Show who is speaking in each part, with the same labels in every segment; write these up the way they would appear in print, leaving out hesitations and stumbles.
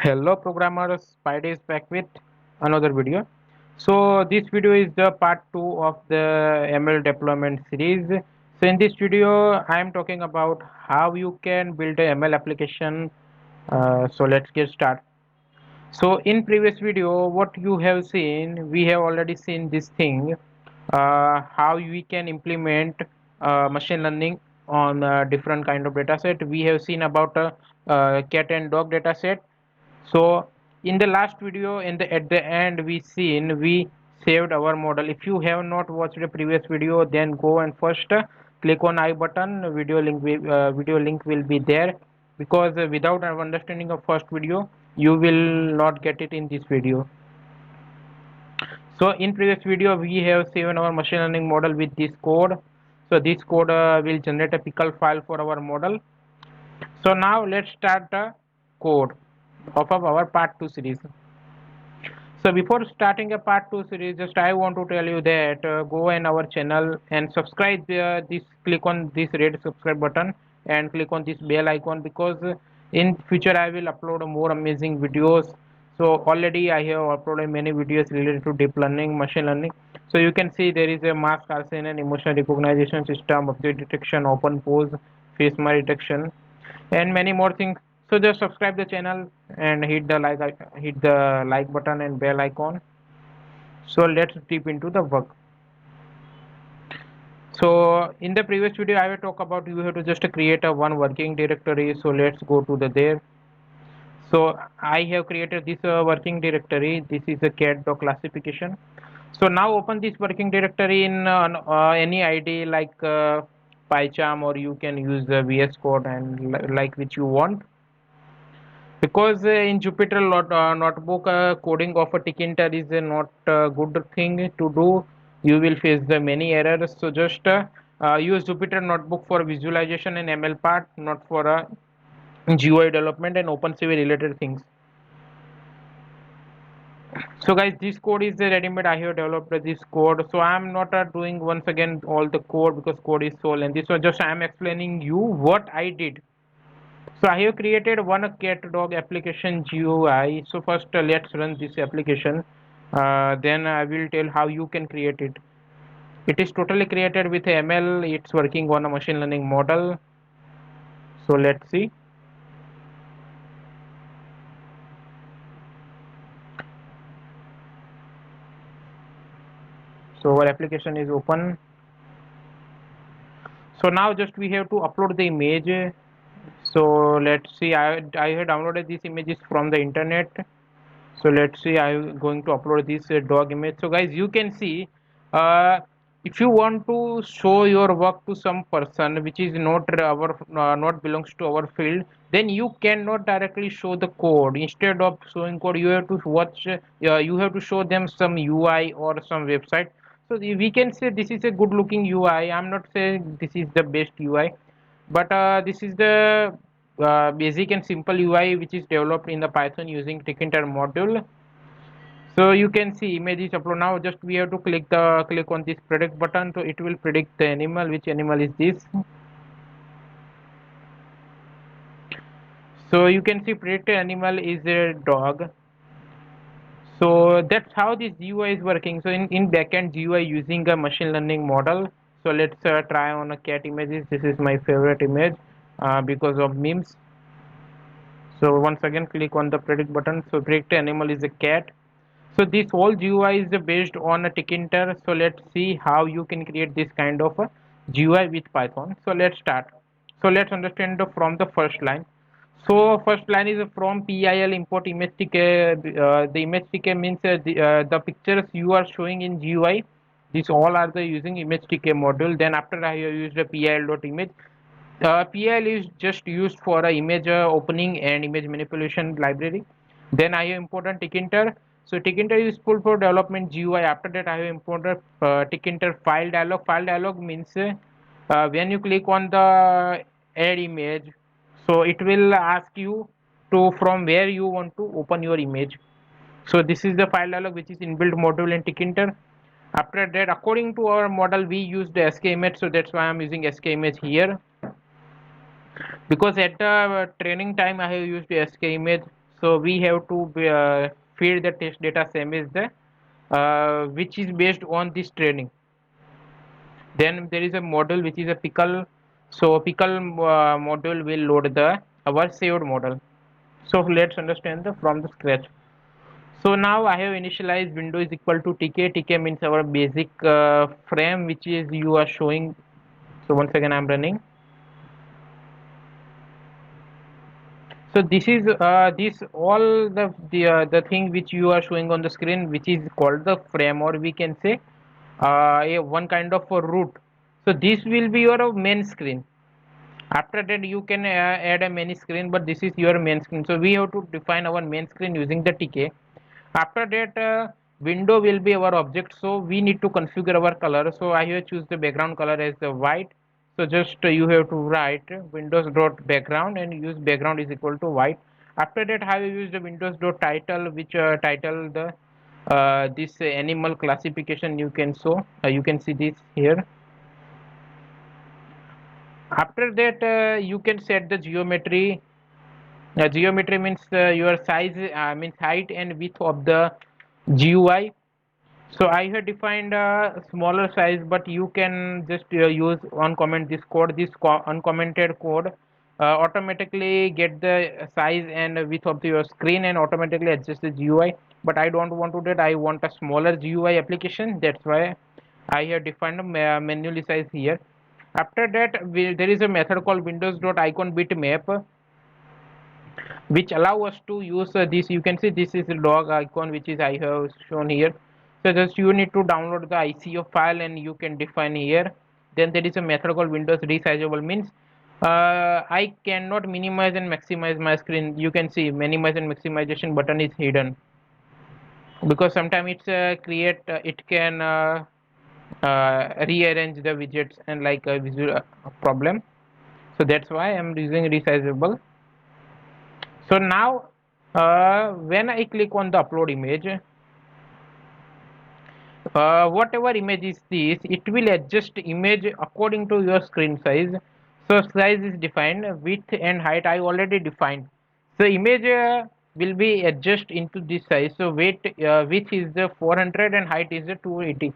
Speaker 1: Hello programmers, Spidy is back with another video. So this video is the part 2 of the ML deployment series. So in this video I am talking about how you can build a ML application. So let's get started. So in previous video what you have seen, we have already seen this thing, how we can implement machine learning on different kind of data set. We have seen about a cat and dog data set. So in the last video, at the end we saved our model. If you have not watched the previous video, then go and first click on I button. Video link will be there, because without our understanding of first video, you will not get it in this video. So in previous video we have saved our machine learning model with this code. So this code will generate a pickle file for our model. So now let's start the code of our part 2 series. So before starting a part 2 series, just I want to tell you that go in our channel and subscribe. This click on this red subscribe button and click on this bell icon, because in future I will upload more amazing videos. So already I have uploaded many videos related to deep learning, machine learning. So you can see there is a mask arsenal and emotion recognition system, object detection, open pose, face mask detection, and many more things. So just subscribe the channel and hit the like button and bell icon. So let's deep into the work. So in the previous video I will talk about you have to just create a one working directory. So let's go to the there. So I have created this working directory. This is a cat dog classification. So now open this working directory in any ID like PyCharm, or you can use the VS Code and like which you want. Because in Jupyter notebook, coding of a ticketer is not a good thing to do. You will face the many errors. So just use Jupyter notebook for visualization and ML part, not for GUI development and OpenCV related things. So guys, this code is ready-made. I have developed this code, so I am not doing once again all the code, because code is so lengthy. So just I am explaining you what I did. So I have created one cat dog application GUI. So first let's run this application. Then I will tell how you can create it. It is totally created with ML. It's working on a machine learning model. So let's see. So our application is open. So now just we have to upload the image. So let's see. I have downloaded these images from the internet. So let's see, I'm going to upload this dog image. So guys, you can see, uh, if you want to show your work to some person which is not belongs to our field, then you cannot directly show the code. Instead of showing code, you have to watch, you have to show them some UI or some website. So we can say this is a good looking UI. I'm not saying this is the best UI, but this is the basic and simple UI which is developed in the Python using Tkinter module. So you can see image is upload. Now just we have to click on this predict button, so it will predict the animal. Which animal is this? So you can see predict animal is a dog. So that's how this GUI is working. So in backend GUI using a machine learning model. So let's try on a cat images. This is my favorite image because of memes. So once again click on the predict button. So predict animal is a cat. So this whole GUI is based on a Tkinter. So let's see how you can create this kind of a GUI with Python. So let's start. So let's understand from the first line. So first line is from PIL import image TK. The image TK means the pictures you are showing in GUI. These all are the using image TK module. Then after I have used the PIL.image. PIL is just used for a image opening and image manipulation library. Then I have imported Tkinter. So Tkinter is useful for development GUI. After that I have imported Tkinter file dialog. File dialog means when you click on the add image, so it will ask you to from where you want to open your image. So this is the file dialog which is inbuilt module in Tkinter. After that, according to our model, we use the SK image, so that's why I'm using SK image here, because at the training time I have used the SK image. So we have to feed the test data same as the which is based on this training. Then there is a model which is a pickle. So pickle module will load the our saved model. So let's understand the from the scratch. So now I have initialized window is equal to tk. Tk means our basic frame which is you are showing. So once again I'm running. So this is this all the thing which you are showing on the screen, which is called the frame, or we can say a one kind of a root. So this will be your main screen. After that you can add a main screen, but this is your main screen. So we have to define our main screen using the tk. After that window will be our object, so we need to configure our color. So I have choose the background color as the white. So just you have to write windows dot background and use background is equal to white. After that I have used the windows dot title, which title the this animal classification. You can show you can see this here. After that you can set the geometry. Geometry means your size means height and width of the GUI. So I have defined a smaller size, but you can just use uncomment this code. This uncommented code automatically get the size and width of your screen and automatically adjust the GUI. But I don't want to do that. I want a smaller GUI application. That's why I have defined a manually size here. After that, there is a method called windows.icon bitmap, which allow us to use this. You can see this is the dog icon which is I have shown here. So just you need to download the ICO file and you can define here. Then there is a method called windows resizable, means I cannot minimize and maximize my screen. You can see minimize and maximization button is hidden because sometimes it's create it can rearrange the widgets and like a visual problem. So that's why I'm using resizable. So now when I click on the upload image, whatever image is this, it will adjust image according to your screen size. So size is defined, width and height I already defined. So image will be adjust into this size. So width is the 400 and height is the 280.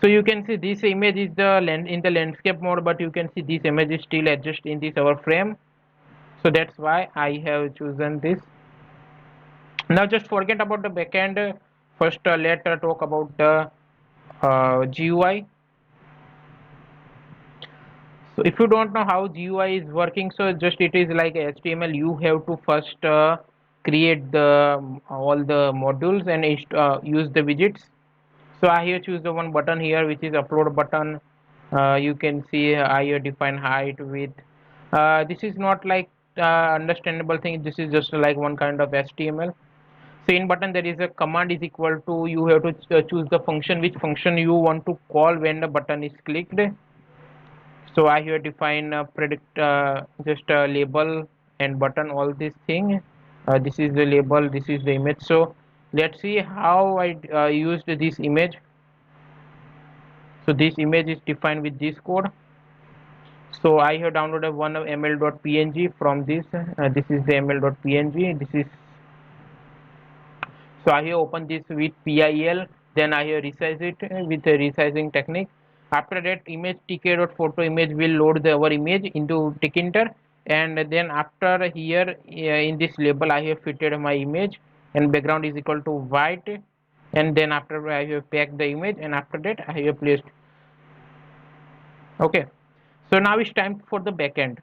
Speaker 1: So you can see this image is the land in the landscape mode, but you can see this image is still adjust in this our frame. So that's why I have chosen this. Now just forget about the backend. First let's talk about the GUI. So if you don't know how GUI is working, so just it is like HTML. You have to first create the all the modules and use the widgets. So I here choose the one button here, which is upload button. You can see I here define height, width. This is not like understandable thing. This is just like one kind of HTML. So in button there is a command is equal to, you have to choose the function, which function you want to call when the button is clicked. So I here define predict just label and button, all this thing. This is the label, this is the image. So let's see how I used this image. So this image is defined with this code. So I have downloaded one of ml.png from this. This is the ml.png. This is, so I have opened this with PIL, then I have resized it with a resizing technique. After that, image tk.photo image will load our image into Tkinter, and then after here in this label I have fitted my image and background is equal to white, and then after I have packed the image and after that I have placed. Okay, so now it's time for the backend.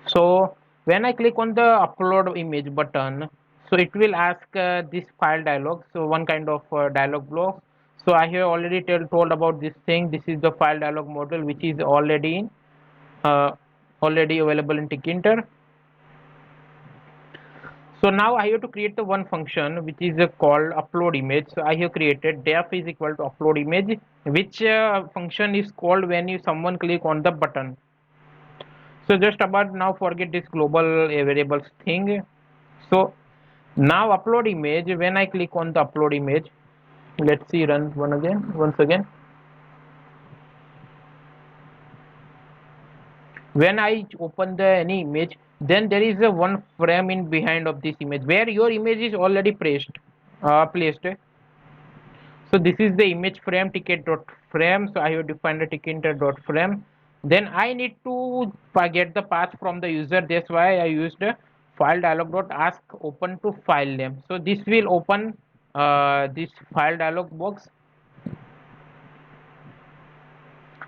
Speaker 1: So when I click on the upload image button, so it will ask this file dialog. So one kind of dialog block. So I have already told about this thing. This is the file dialog model which is already in already available in Tkinter. So now I have to create the one function which is called upload image. So I have created def is equal to upload image, which function is called when you someone click on the button. So just about now forget this global variables thing. So now upload image, when I click on the upload image, let's see run once again. When I open the any image, then there is a one frame in behind of this image where your image is already placed. So this is the image frame ticket dot frame. So I have defined the ticket dot frame. Then I need to get the path from the user. That's why I used file dialog dot ask open to file name. So this will open this file dialog box.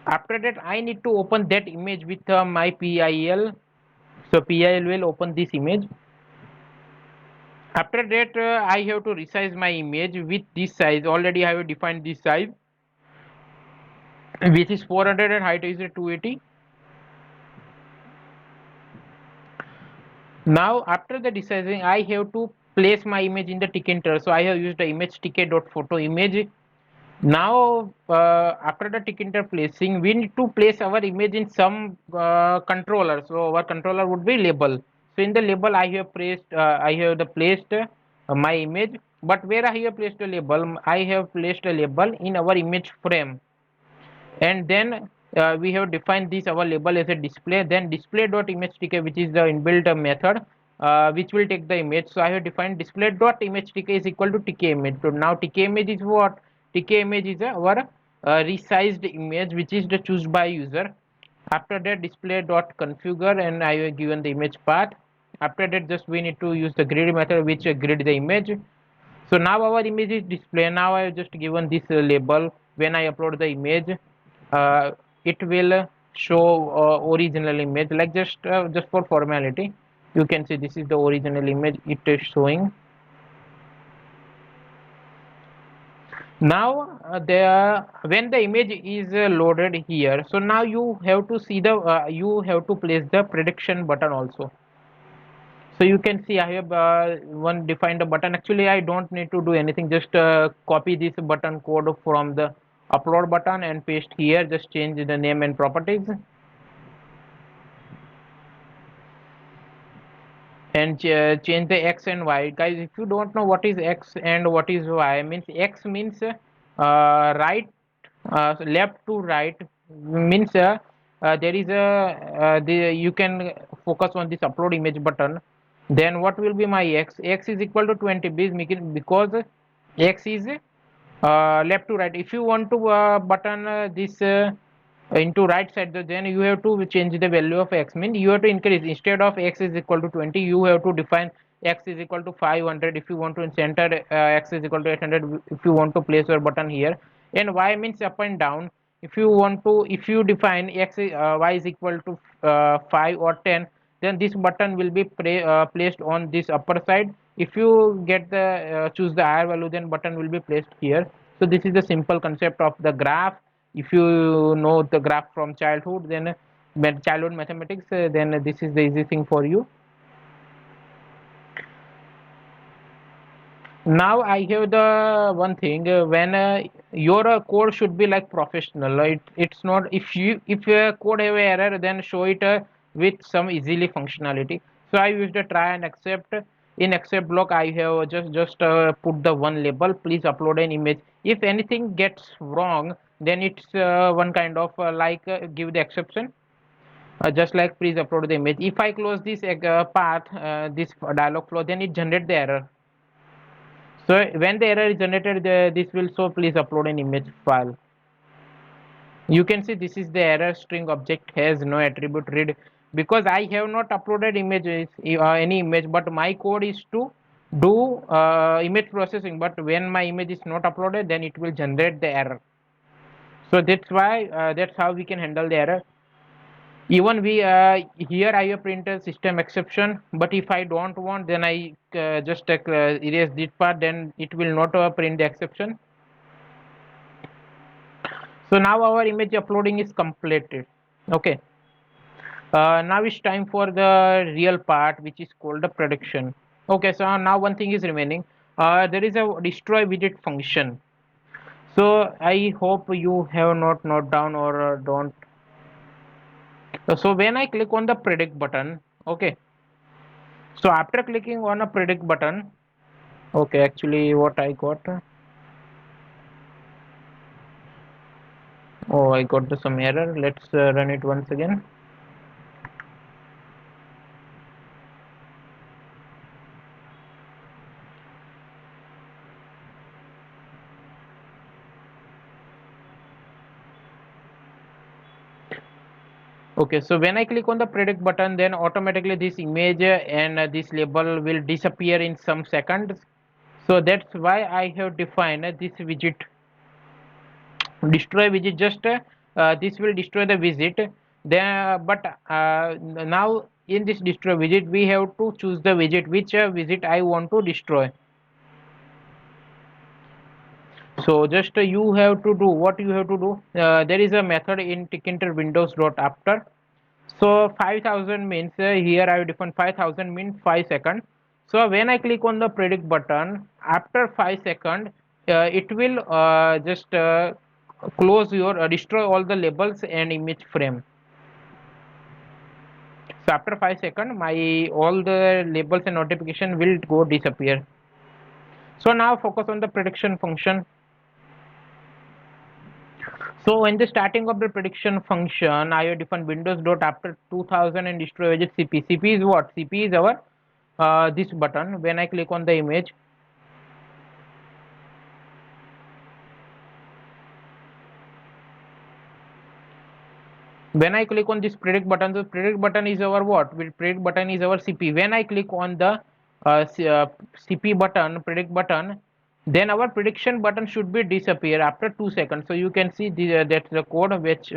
Speaker 1: After that, I need to open that image with my PIL. So PIL will open this image. After that, I have to resize my image with this size. Already I have defined this size, which is 400 and height is 280. Now after the resizing, I have to place my image in the ticket. So I have used the image ticket dot photo image. Now after the ticket placing, we need to place our image in some controller. So our controller would be label. So in the label, I have the placed my image. But where I have placed a label, I have placed a label in our image frame, and then we have defined this our label as a display. Then display dot image tk, which is the inbuilt method which will take the image. So I have defined display dot image tk is equal to tk image. So now tk image is what? Tk image is our resized image which is the choose by user. After that, display dot configure, and I have given the image path. After that, just we need to use the grid method which grid the image. So now our image is displayed. Now I have just given this label. When I upload the image, uh, it will show original image, like just for formality. You can see this is the original image it is showing. Now when the image is loaded here, so now you have to see the you have to place the prediction button also. So you can see I have one defined a button. Actually, I don't need to do anything. Just copy this button code from the upload button and paste here. Just change the name and properties, and change the x and y. Guys, if you don't know what is x and what is y, means x means right, left to right, means there is a you can focus on this upload image button. Then what will be my x is equal to 20 because x is left to right. If you want to button this into right side, then you have to change the value of x. Mean you have to increase. Instead of x is equal to 20, you have to define x is equal to 500 if you want to center, x is equal to 800 if you want to place your button here, and y means up and down. If you define y is equal to 5 or 10, then this button will be placed on this upper side. If you get the choose the higher value, then button will be placed here. So this is the simple concept of the graph. If you know the graph from childhood, then childhood mathematics, then this is the easy thing for you. Now I have the one thing, when your code should be like professional. It's not, if your code have error, then show it with some easily functionality. So I used the try and accept. In accept block, I have just put the one label, please upload an image. If anything gets wrong, then it's one kind of give the exception, just like please upload the image. If I close this path, this dialog flow, then it generate the error. So when the error is generated, this will show please upload an image file. You can see this is the error string object has no attribute read, because I have not uploaded images, any image, but my code is to do image processing. But when my image is not uploaded, then it will generate the error. So that's why that's how we can handle the error. Even we here I have printed system exception, but if I don't want, then I just erase this part, then it will not print the exception. So now our image uploading is completed. Okay, now it's time for the real part, which is called the prediction. Okay, so now one thing is remaining. There is a destroy widget function. So I hope you have not note down or don't. So when I click on the predict button, okay, so after clicking on a predict button, okay, actually what I got, oh, I got some error. Let's run it once again. Okay, so when I click on the predict button, then automatically this image and this label will disappear in some seconds. So that's why I have defined this widget destroy widget. Just this will destroy the widget. Then but now in this destroy widget we have to choose the widget, which widget I want to destroy. So just you have to do what you have to do. There is a method in tkinter windows dot after. So 5000 means here I have defined 5000 means 5 seconds. So when I click on the predict button, after 5 seconds, it will just close your destroy all the labels and image frame. So after 5 seconds, my all the labels and notification will go disappear. So now focus on the prediction function. So in the starting of the prediction function, I have defined windows dot after 2000 and destroy widget cp. Cp is what? Cp is our this button. When I click on the image, when I click on this predict button, the predict button is our what? Predict button is our cp. When I click on the cp button, predict button, then our prediction button should be disappear after 2 seconds. So you can see that's the code which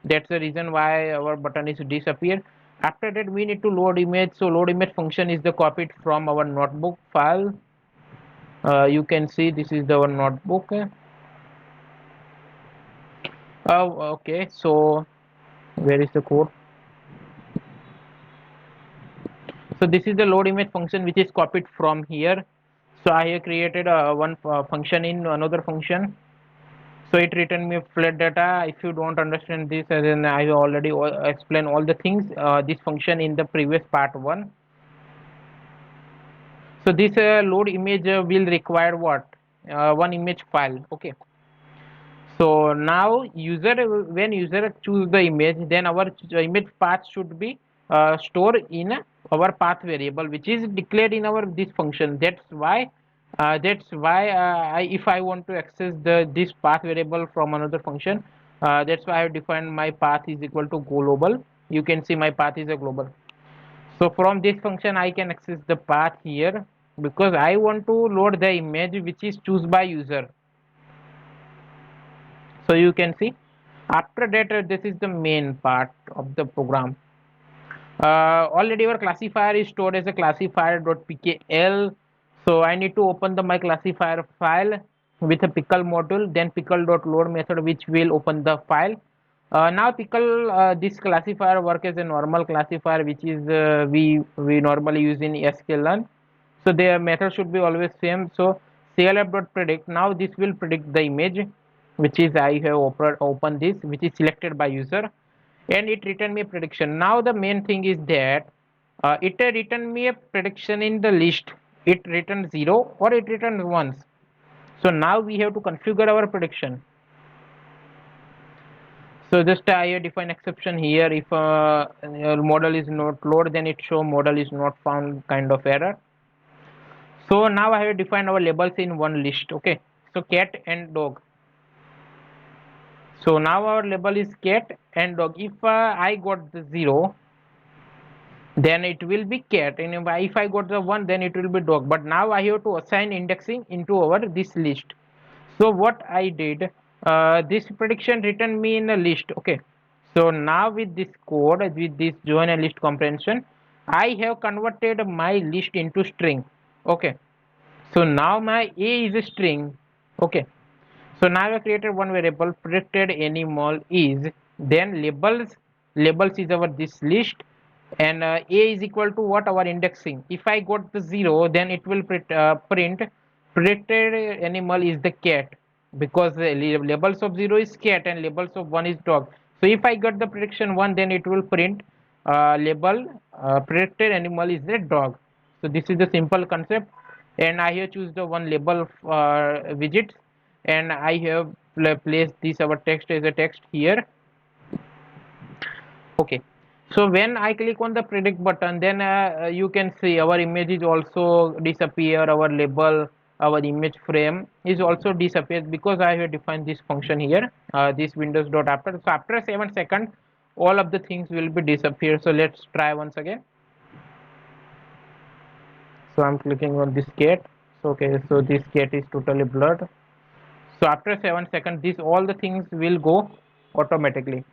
Speaker 1: that's the reason why our button is disappear. After that we need to load image. So load image function is the copied from our notebook file. You can see this is our notebook. Okay, so where is the code? So this is the load image function which is copied from here. So I have created one function in another function. So it return me flat data. If you don't understand this, then I have already explained all the things this function in the previous part 1. So this load image will require what? One image file. Okay. So now user, when user choose the image, then our image path should be stored in our path variable, which is declared in our this function. If I want to access this path variable from another function, that's why I have defined my path is equal to global. You can see my path is a global. So from this function I can access the path here, because I want to load the image which is choose by user. So you can see after that this is the main part of the program. Already our classifier is stored as a classifier.pkl. So I need to open the my classifier file with a pickle module, then pickle.load method which will open the file. Now pickle this classifier work as a normal classifier, which is we normally use in sklearn. So their method should be always same. So clf.predict, now this will predict the image which is I have opened this, which is selected by user, and it return me a prediction. Now the main thing is that it return me a prediction in the list. It returns 0 or it returns once. So now we have to configure our prediction. So just I define exception here. If your model is not load, then it show model is not found kind of error. So now I have defined our labels in one list. Okay, so cat and dog. So now our label is cat and dog. If I got the 0, then it will be cat, and if I got the 1, then it will be dog. But now I have to assign indexing into our this list. So what I did, this prediction written me in a list. Okay, so now with this code, with this join a list comprehension, I have converted my list into string. Okay, so now my a is a string. Okay, so now I created one variable predicted animal is, then labels is our this list, and a is equal to what, our indexing. If I got the 0, then it will print predicted animal is the cat, because the labels of 0 is cat and labels of 1 is dog. So if I got the prediction 1, then it will print label predicted animal is the dog. So this is the simple concept, and I here choose the one label widget, and I have placed this our text as a text here. Okay, so when I click on the predict button, then you can see our image is also disappear, our label, our image frame is also disappears, because I have defined this function here, this windows dot after. So after 7 seconds all of the things will be disappear. So let's try once again. So I'm clicking on this cat. So okay, so this cat is totally blurred. So after 7 seconds, this all the things will go automatically.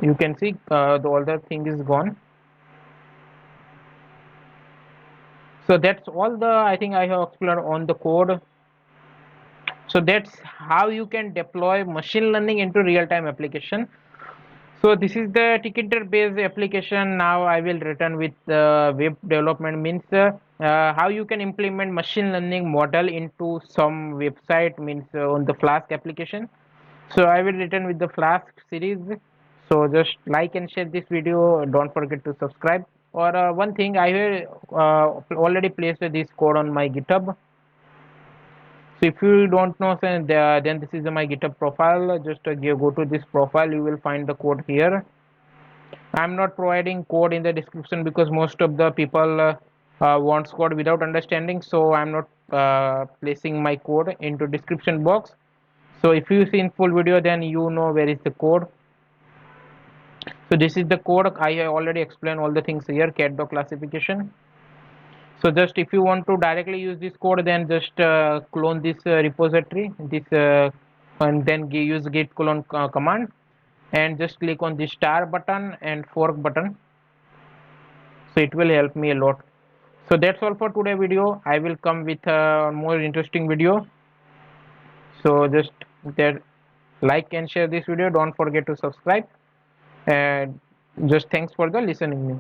Speaker 1: You can see all the thing is gone. So that's all the I think I have explained on the code. So that's how you can deploy machine learning into real-time application. So this is the ticketer based application. Now I will return with web development means how you can implement machine learning model into some website means on the Flask application. So I will return with the Flask series. So just like and share this video. Don't forget to subscribe. Or one thing, I have already placed this code on my GitHub. So if you don't know, then this is my GitHub profile. Just go to this profile. You will find the code here. I'm not providing code in the description because most of the people wants code without understanding. So I'm not placing my code into description box. So if you see in full video, then you know where is the code. So this is the code. I have already explained all the things here. Cat dog classification. So just if you want to directly use this code, then just clone this repository, this and then use git clone command, and just click on the star button and fork button. So it will help me a lot. So that's all for today video. I will come with a more interesting video. So just that like and share this video. Don't forget to subscribe, and just thanks for the listening me.